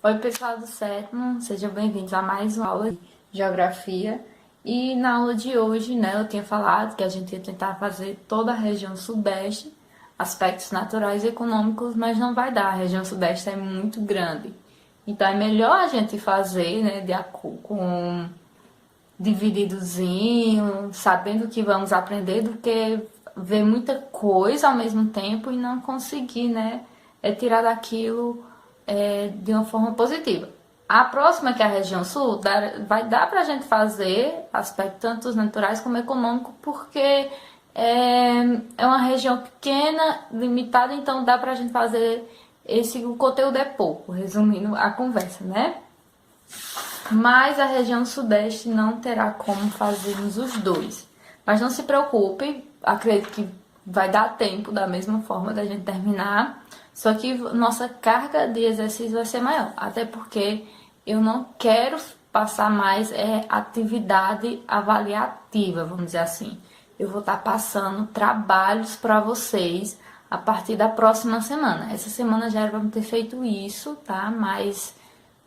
Oi, pessoal do sétimo, sejam bem-vindos a mais uma aula de geografia. E na aula de hoje, eu tinha falado que a gente ia tentar fazer toda a região sudeste, aspectos naturais e econômicos, mas não vai dar, a região sudeste é muito grande. Então é melhor a gente fazer, de acordo com divididozinho, sabendo o que vamos aprender, do que ver muita coisa ao mesmo tempo e não conseguir, tirar daquilo de uma forma positiva. A próxima, que é a região sul, vai dar para a gente fazer aspectos tanto naturais como econômicos, porque é uma região pequena, limitada, então dá para a gente fazer o conteúdo é pouco, resumindo a conversa, né? Mas a região sudeste não terá como fazermos os dois. Mas não se preocupe, acredito que vai dar tempo da mesma forma da gente terminar, só que nossa carga de exercício vai ser maior, até porque eu não quero passar mais atividade avaliativa, vamos dizer assim. Eu vou estar passando trabalhos para vocês a partir da próxima semana. Essa semana já era para ter feito isso, tá? Mas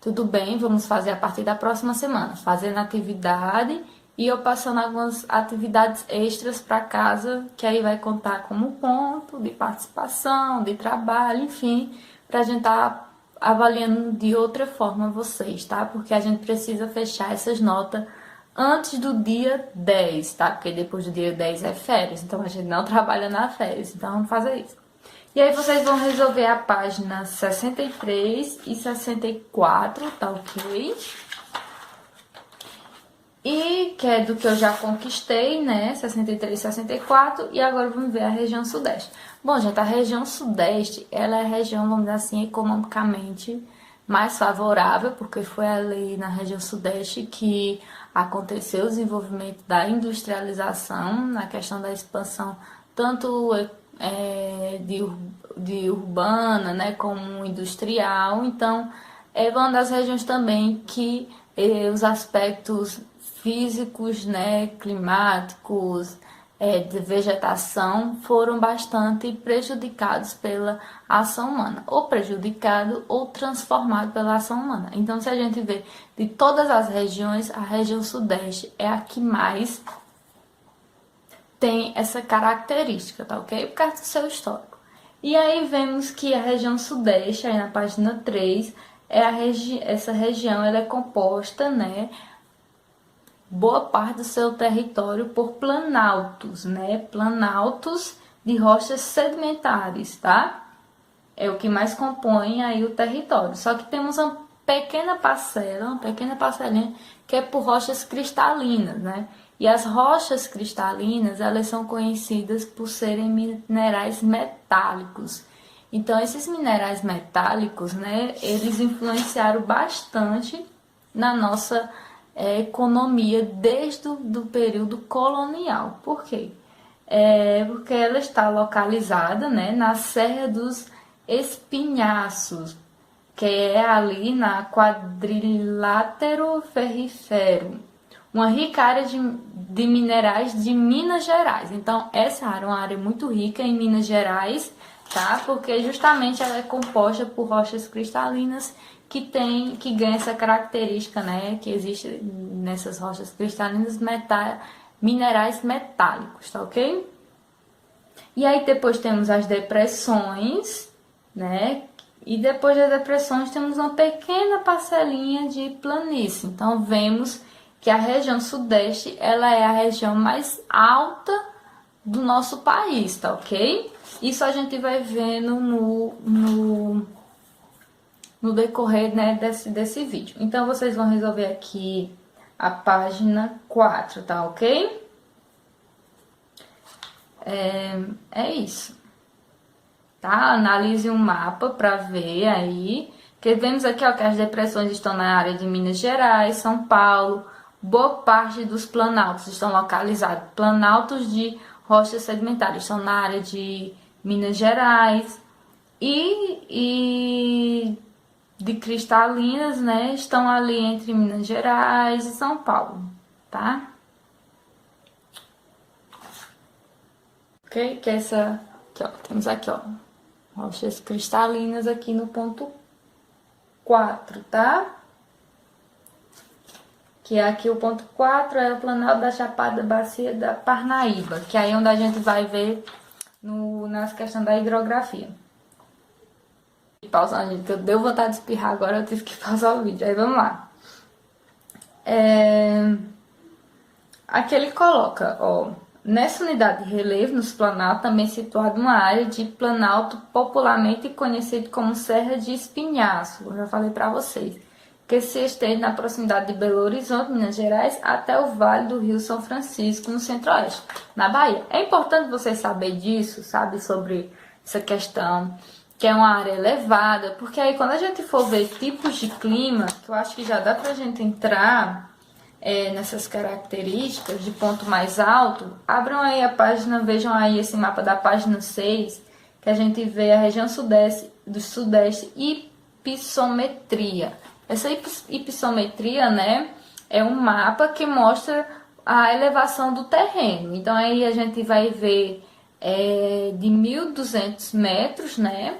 tudo bem, vamos fazer a partir da próxima semana, fazendo atividade e eu passando algumas atividades extras para casa, que aí vai contar como ponto de participação, de trabalho, enfim, para a gente estar avaliando de outra forma vocês, tá? Porque a gente precisa fechar essas notas antes do dia 10, tá? Porque depois do dia 10 é férias, então a gente não trabalha na férias, então vamos fazer isso. E aí vocês vão resolver a página 63 e 64, tá ok? E que é do que eu já conquistei, né? 63 e 64. E agora vamos ver a região sudeste. Bom, gente, a região sudeste, ela é a região, vamos dizer assim, economicamente mais favorável, porque foi ali na região sudeste que aconteceu o desenvolvimento da industrialização, na questão da expansão tanto de urbana, né, como industrial. Então, é uma das regiões também que os aspectos físicos, né, climáticos, de vegetação foram bastante prejudicados pela ação humana, ou prejudicado ou transformado pela ação humana. Então, se a gente vê de todas as regiões, a região sudeste é a que mais tem essa característica, tá ok? Por causa do seu histórico. E aí vemos que a região sudeste, aí na página 3, essa região ela é composta, né, boa parte do seu território por planaltos, né? Planaltos de rochas sedimentares, tá? É o que mais compõe aí o território. Só que temos uma pequena parcelinha que é por rochas cristalinas, né? E as rochas cristalinas, elas são conhecidas por serem minerais metálicos. Então, esses minerais metálicos, né, eles influenciaram bastante na nossa economia desde o do período colonial. Por quê? Porque ela está localizada, né, na Serra dos Espinhaços, que é ali na quadrilátero ferrífero, uma rica área de minerais de Minas Gerais. Então, essa área é uma área muito rica em Minas Gerais, tá? Porque justamente ela é composta por rochas cristalinas que ganha essa característica, né? Que existe nessas rochas cristalinas minerais metálicos, tá ok? E aí depois temos as depressões, né? E depois das depressões temos uma pequena parcelinha de planície. Então vemos que a região sudeste ela é a região mais alta do nosso país, tá ok? Isso a gente vai vendo no decorrer, né, desse vídeo. Então vocês vão resolver aqui a página 4, tá ok? É isso. Tá? Analise um mapa para ver aí. Que vemos aqui, ó, que as depressões estão na área de Minas Gerais, São Paulo. Boa parte dos planaltos estão localizados. Planaltos de rochas sedimentares estão na área de Minas Gerais. E de cristalinas, né, estão ali entre Minas Gerais e São Paulo, tá? Ok? Que essa aqui, ó, temos aqui, ó, rochas cristalinas aqui no ponto 4, tá? Que é aqui o ponto 4 é o Planalto da Chapada Bacia da Parnaíba, que é aí onde a gente vai ver nas questões da hidrografia. Pausar, gente, que eu deu vontade de espirrar agora, eu tive que pausar o vídeo. Aí vamos lá. Aqui ele coloca, ó, nessa unidade de relevo, nos planaltos, também situada uma área de planalto popularmente conhecido como Serra de Espinhaço, eu já falei para vocês, que se estende na proximidade de Belo Horizonte, Minas Gerais, até o Vale do Rio São Francisco, no centro-oeste, na Bahia. É importante vocês saberem disso, sabe, sobre essa questão, que é uma área elevada, porque aí quando a gente for ver tipos de clima, que eu acho que já dá pra gente entrar nessas características de ponto mais alto, abram aí a página, vejam aí esse mapa da página 6, que a gente vê a região sudeste, do sudeste, hipissometria. Essa hipissometria, né, é um mapa que mostra a elevação do terreno. Então aí a gente vai ver de 1.200 metros, né,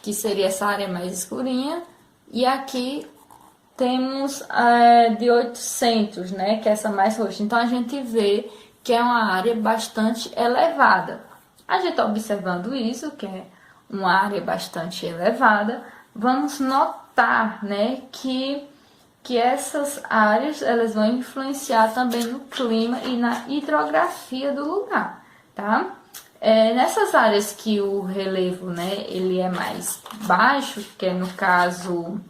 que seria essa área mais escurinha, e aqui temos de 800, né, que é essa mais roxa. Então a gente vê que é uma área bastante elevada. A gente observando isso, que é uma área bastante elevada, vamos notar, né, que essas áreas elas vão influenciar também no clima e na hidrografia do lugar, tá? Nessas áreas que o relevo, né, ele é mais baixo, que é no caso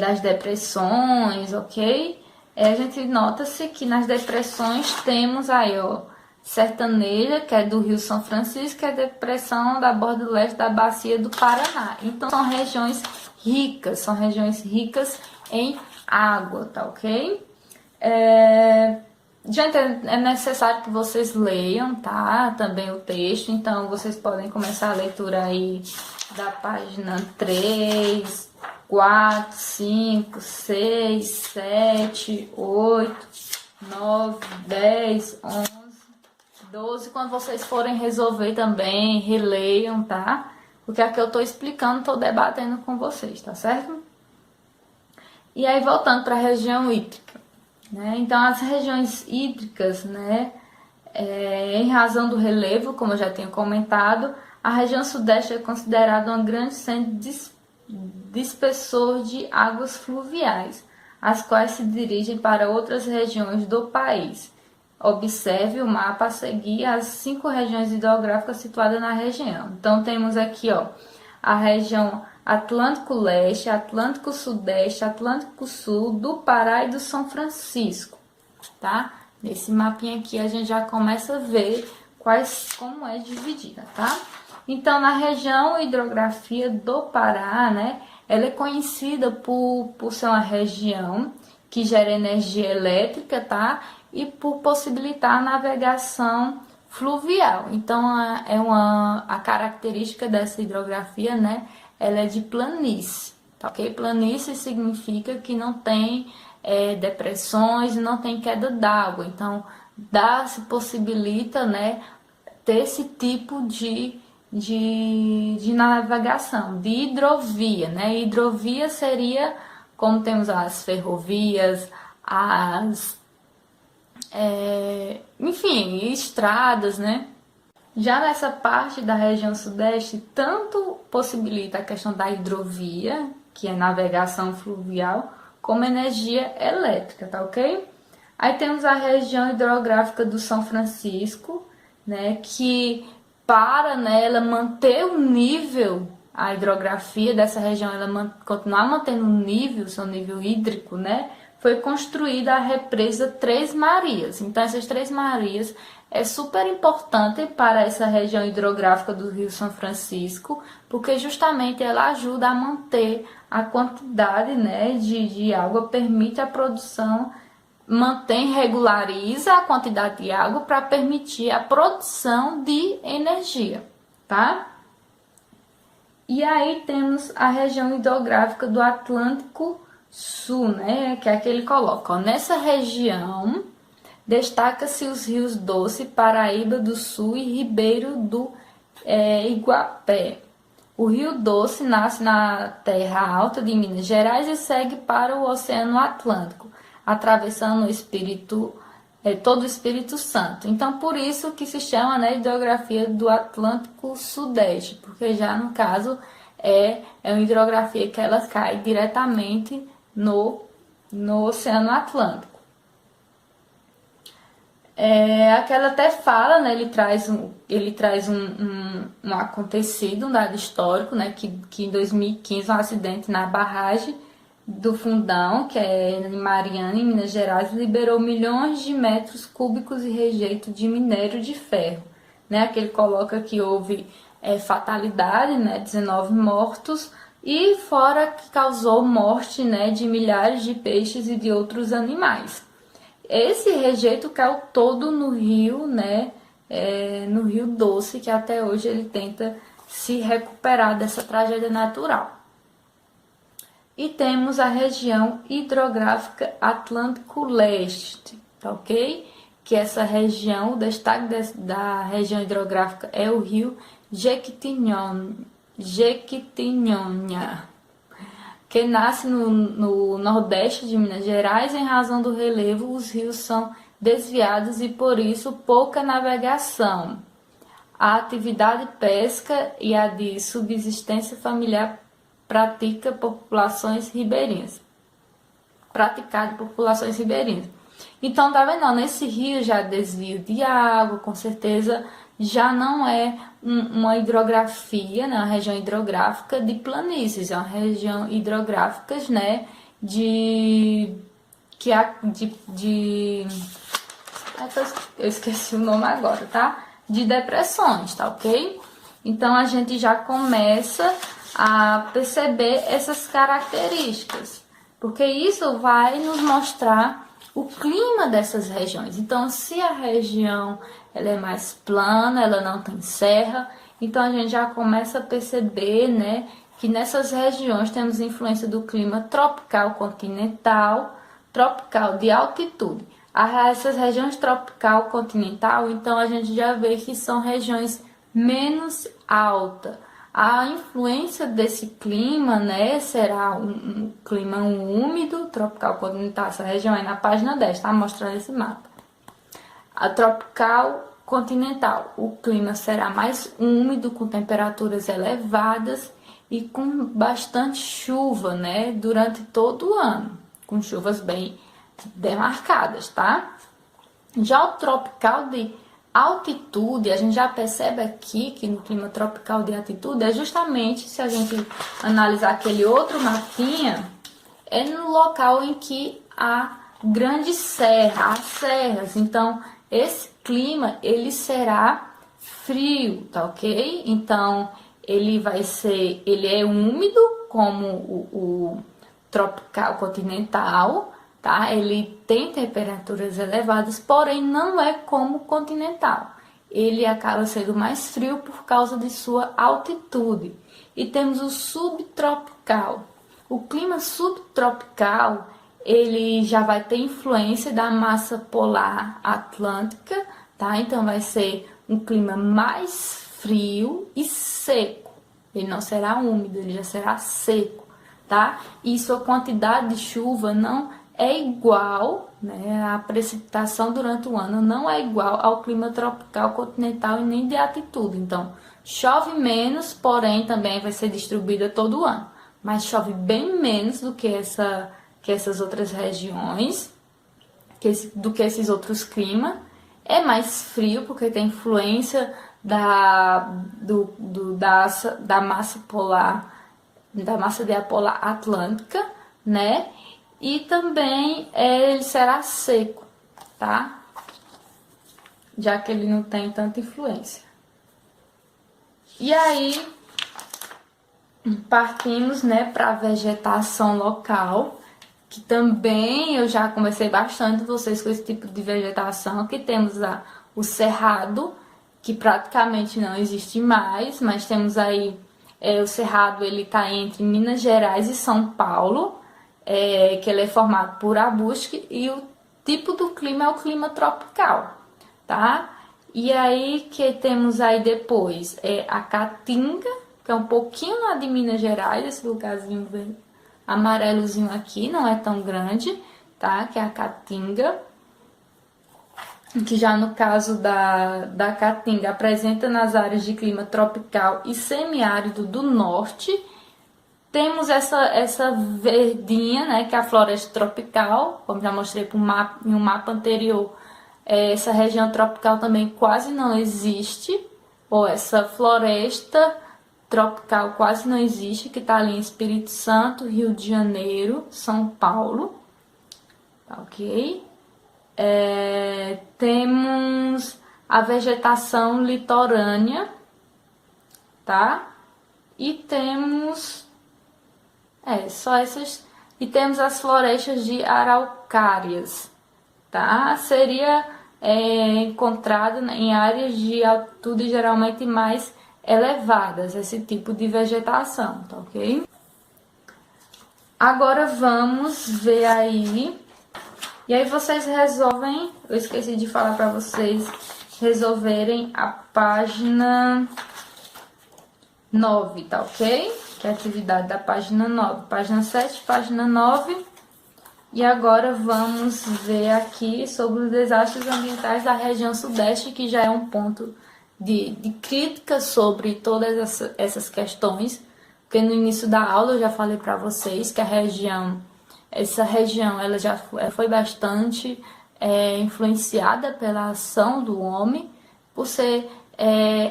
das depressões, ok? A gente nota-se que nas depressões temos aí, ó, Sertaneja, que é do Rio São Francisco, que é a depressão da borda leste da bacia do Paraná. Então são regiões ricas em água, tá ok? Gente, é necessário que vocês leiam, tá? Também o texto, então vocês podem começar a leitura aí da página 3, 4, 5, 6, 7, 8, 9, 10, 11, 12. Quando vocês forem resolver também, releiam, tá? Porque aqui eu tô explicando, tô debatendo com vocês, tá certo? E aí, voltando para a região hídrica, né? Então, as regiões hídricas, né? Em razão do relevo, como eu já tinha comentado, a região sudeste é considerada um grande centro dispersor de águas fluviais, as quais se dirigem para outras regiões do país. Observe o mapa a seguir as 5 regiões hidrográficas situadas na região. Então temos aqui, ó, a região Atlântico Leste, Atlântico Sudeste, Atlântico Sul, do Pará e do São Francisco, tá? Nesse mapinha aqui a gente já começa a ver como é dividida, tá? Então, na região hidrografia do Pará, né, ela é conhecida por ser uma região que gera energia elétrica, tá? E por possibilitar a navegação fluvial. Então, a característica dessa hidrografia, né, ela é de planície, tá ok? Planície significa que não tem depressões, não tem queda d'água. Então, se possibilita, né, ter esse tipo de navegação, de hidrovia, né? Hidrovia seria como temos as ferrovias, enfim, estradas, né? Já nessa parte da região sudeste, tanto possibilita a questão da hidrovia, que é navegação fluvial, como energia elétrica, tá ok? Aí temos a região hidrográfica do São Francisco, né, que para, né, ela manter o nível, a hidrografia dessa região, ela continuar mantendo o nível, seu nível hídrico, né, foi construída a represa Três Marias. Então, essas Três Marias é super importante para essa região hidrográfica do Rio São Francisco, porque justamente ela ajuda a manter a quantidade, né, de água, permite a produção, regulariza a quantidade de água para permitir a produção de energia, tá? E aí temos a região hidrográfica do Atlântico Sul, né, que é a que ele coloca, ó. Nessa região destaca-se os rios Doce, Paraíba do Sul e Ribeiro do Iguapé. O Rio Doce nasce na terra alta de Minas Gerais e segue para o Oceano Atlântico, atravessando todo o Espírito Santo. Então, por isso que se chama, né, hidrografia do Atlântico Sudeste, porque já no caso é uma hidrografia que ela cai diretamente no Oceano Atlântico. Aquela até fala, né, ele traz um acontecido, um dado histórico, né, que em 2015 um acidente na barragem do Fundão, que é em Mariana, em Minas Gerais, liberou milhões de metros cúbicos de rejeito de minério de ferro, né, que ele coloca que houve fatalidade, né, 19 mortos, e fora que causou morte, né, de milhares de peixes e de outros animais. Esse rejeito caiu todo no rio, né? No Rio Doce, que até hoje ele tenta se recuperar dessa tragédia natural. E temos a região hidrográfica Atlântico Leste, tá ok? Que essa região, o destaque da região hidrográfica é o rio Jequitinhonha, que nasce no nordeste de Minas Gerais. Em razão do relevo, os rios são desviados e por isso pouca navegação. A atividade pesca e a de subsistência familiar praticada por populações ribeirinhas. Então, tá vendo? Nesse rio já desvio de água, com certeza já não é uma hidrografia, né, uma região hidrográfica de planícies, é uma região hidrográfica, né, eu esqueci o nome agora, tá? De depressões, tá ok? Então a gente já começa a perceber essas características, porque isso vai nos mostrar o clima dessas regiões. Então, se a região ela é mais plana, ela não tem serra, então a gente já começa a perceber, né, que nessas regiões temos influência do clima tropical continental, tropical de altitude. Essas regiões tropical continental, então a gente já vê que são regiões menos altas. A influência desse clima, né, será um clima úmido, tropical continental, essa região aí na página 10, tá mostrando esse mapa. A tropical continental, o clima será mais úmido, com temperaturas elevadas e com bastante chuva, né, durante todo o ano, com chuvas bem demarcadas, tá? Já o tropical de altitude, a gente já percebe aqui que no clima tropical de altitude é justamente, se a gente analisar aquele outro mapinha, é no local em que há grande serra, há serras. Então, esse clima, ele será frio, tá ok? Então, ele é úmido, como o tropical continental, tá? Ele tem temperaturas elevadas, porém não é como o continental. Ele acaba sendo mais frio por causa de sua altitude. E temos o subtropical. O clima subtropical, ele já vai ter influência da massa polar atlântica, tá? Então vai ser um clima mais frio e seco. Ele não será úmido, ele já será seco, tá? E sua quantidade de chuva não é igual, né? A precipitação durante o ano não é igual ao clima tropical continental e nem de altitude. Então, chove menos, porém também vai ser distribuída todo ano. Mas chove bem menos do que essas outras regiões, do que esses outros climas. É mais frio porque tem influência da massa polar, da massa de ar polar atlântica, né? E também ele será seco, tá? Já que ele não tem tanta influência. E aí partimos, né, para a vegetação local, que também eu já conversei bastante com vocês com esse tipo de vegetação, que temos o cerrado, que praticamente não existe mais, mas temos aí o cerrado, ele está entre Minas Gerais e São Paulo, que ele é formado por arbustos, e o tipo do clima é o clima tropical, tá? E aí que temos aí depois a caatinga, que é um pouquinho lá de Minas Gerais, esse lugarzinho amarelozinho aqui, não é tão grande, tá? Que é a Caatinga, que já no caso da Caatinga apresenta nas áreas de clima tropical e semiárido do norte. Temos essa verdinha, né, que é a floresta tropical, como já mostrei em um mapa anterior. Essa região tropical também quase não existe, ou essa floresta tropical quase não existe, que está ali em Espírito Santo, Rio de Janeiro, São Paulo, tá ok? Temos a vegetação litorânea, tá? E temos só essas, e temos as florestas de araucárias, tá? Seria encontrado em áreas de altitude geralmente mais elevadas, esse tipo de vegetação, tá ok? Agora vamos ver aí, e aí vocês resolvem, eu esqueci de falar para vocês resolverem a página 9, tá ok? Que é a atividade da página 9, página 7, página 9. E agora vamos ver aqui sobre os desastres ambientais da região sudeste, que já é um ponto de crítica sobre todas essas questões, porque no início da aula eu já falei para vocês que essa região ela já foi bastante influenciada pela ação do homem, por ser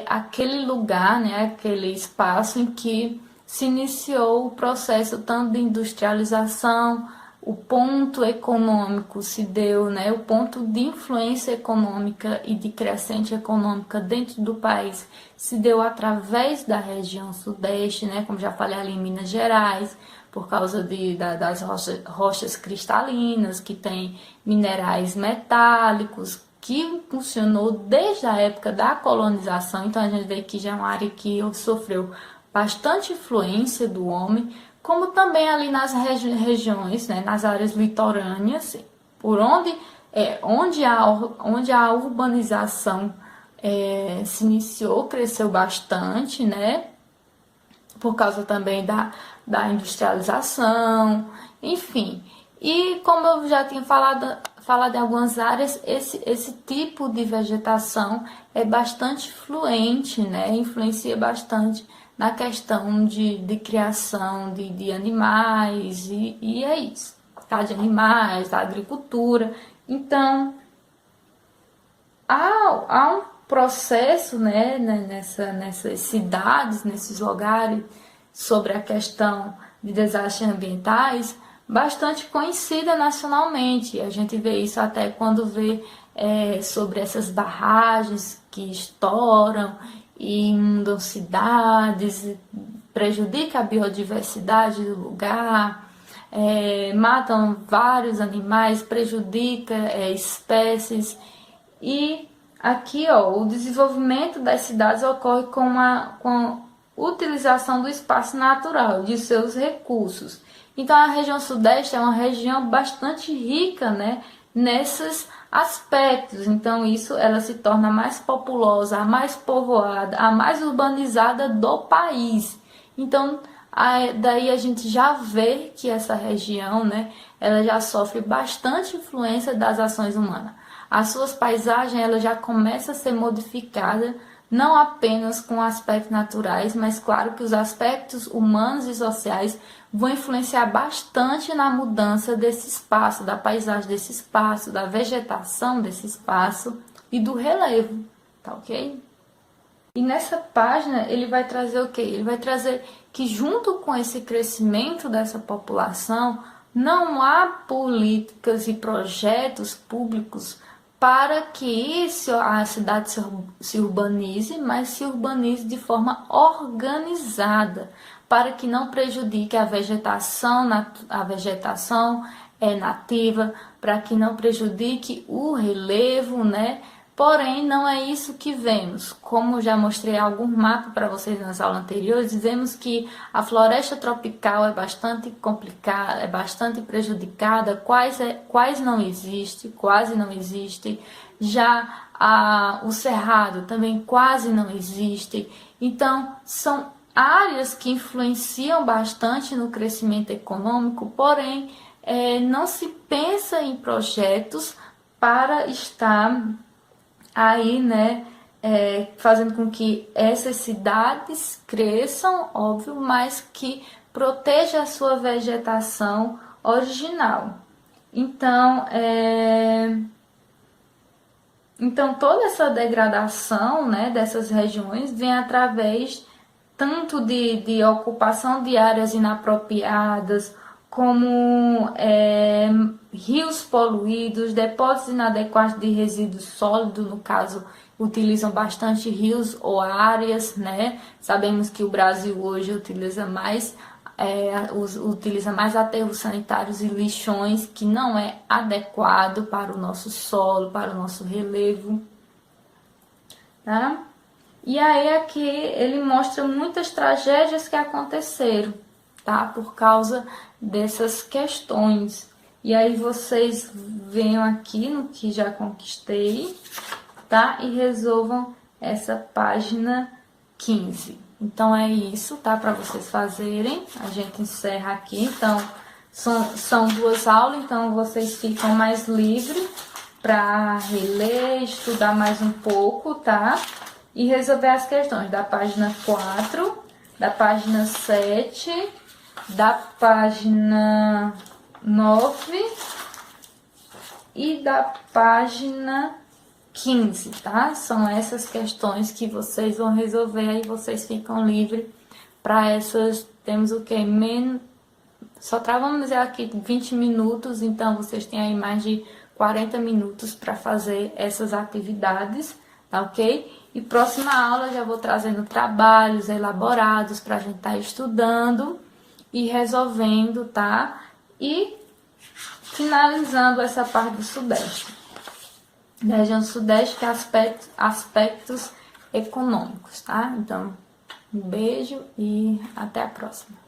aquele lugar, né, aquele espaço em que se iniciou o processo tanto de industrialização, o ponto econômico se deu, né, o ponto de influência econômica e de crescente econômica dentro do país se deu através da região sudeste, né, como já falei ali em Minas Gerais, por causa das rochas cristalinas, que tem minerais metálicos, que funcionou desde a época da colonização. Então a gente vê que já é uma área que sofreu bastante influência do homem, como também ali nas regiões, né, nas áreas litorâneas, por onde a urbanização se iniciou, cresceu bastante, né, por causa também da industrialização, enfim. E como eu já tinha falado em algumas áreas, esse tipo de vegetação é bastante fluente, né, influencia bastante na questão de criação de animais, e é isso, tá? De animais, da agricultura. Então, há um processo, né, nessas cidades, nesses lugares, sobre a questão de desastres ambientais, bastante conhecida nacionalmente. A gente vê isso até quando vê sobre essas barragens que estouram e inundam cidades, prejudica a biodiversidade do lugar, matam vários animais, prejudica espécies. E aqui, ó, o desenvolvimento das cidades ocorre com a utilização do espaço natural, de seus recursos. Então a região sudeste é uma região bastante rica, né, nesses aspectos. Então ela se torna a mais populosa, a mais povoada, a mais urbanizada do país. Então daí a gente já vê que essa região, né, ela já sofre bastante influência das ações humanas. As suas paisagens ela já começa a ser modificada, não apenas com aspectos naturais, mas claro que os aspectos humanos e sociais vão influenciar bastante na mudança desse espaço, da paisagem desse espaço, da vegetação desse espaço e do relevo, tá ok? E nessa página ele vai trazer o quê? Ele vai trazer que junto com esse crescimento dessa população, não há políticas e projetos públicos para que a cidade se urbanize, mas se urbanize de forma organizada, para que não prejudique a vegetação nativa, para que não prejudique o relevo, né? Porém, não é isso que vemos. Como já mostrei algum mapa para vocês nas aulas anteriores, vemos que a floresta tropical é bastante complicada, é bastante prejudicada, quase não existe. Já o cerrado também quase não existe. Então, são áreas que influenciam bastante no crescimento econômico, porém, não se pensa em projetos para estar aí, né, fazendo com que essas cidades cresçam, óbvio, mas que proteja a sua vegetação original. Então toda essa degradação, né, dessas regiões vem através tanto de ocupação de áreas inapropriadas, como rios poluídos, depósitos inadequados de resíduos sólidos, no caso, utilizam bastante rios ou áreas, né? Sabemos que o Brasil hoje utiliza mais aterros sanitários e lixões, que não é adequado para o nosso solo, para o nosso relevo, tá? E aí aqui ele mostra muitas tragédias que aconteceram, tá? Por causa dessas questões. E aí vocês venham aqui no que já conquistei, tá? E resolvam essa página 15. Então é isso, tá? Para vocês fazerem. A gente encerra aqui. Então são 2 aulas, então vocês ficam mais livres para reler, estudar mais um pouco, tá? E resolver as questões da página 4, da página 7, da página 9 e da página 15, tá? São essas questões que vocês vão resolver, aí vocês ficam livres para essas. Temos o que? Só vamos dizer aqui 20 minutos, então vocês têm aí mais de 40 minutos para fazer essas atividades, tá ok? E próxima aula já vou trazendo trabalhos elaborados para a gente estar estudando e resolvendo, tá? E finalizando essa parte do Sudeste. Da região Sudeste, que é aspectos econômicos, tá? Então, um beijo e até a próxima.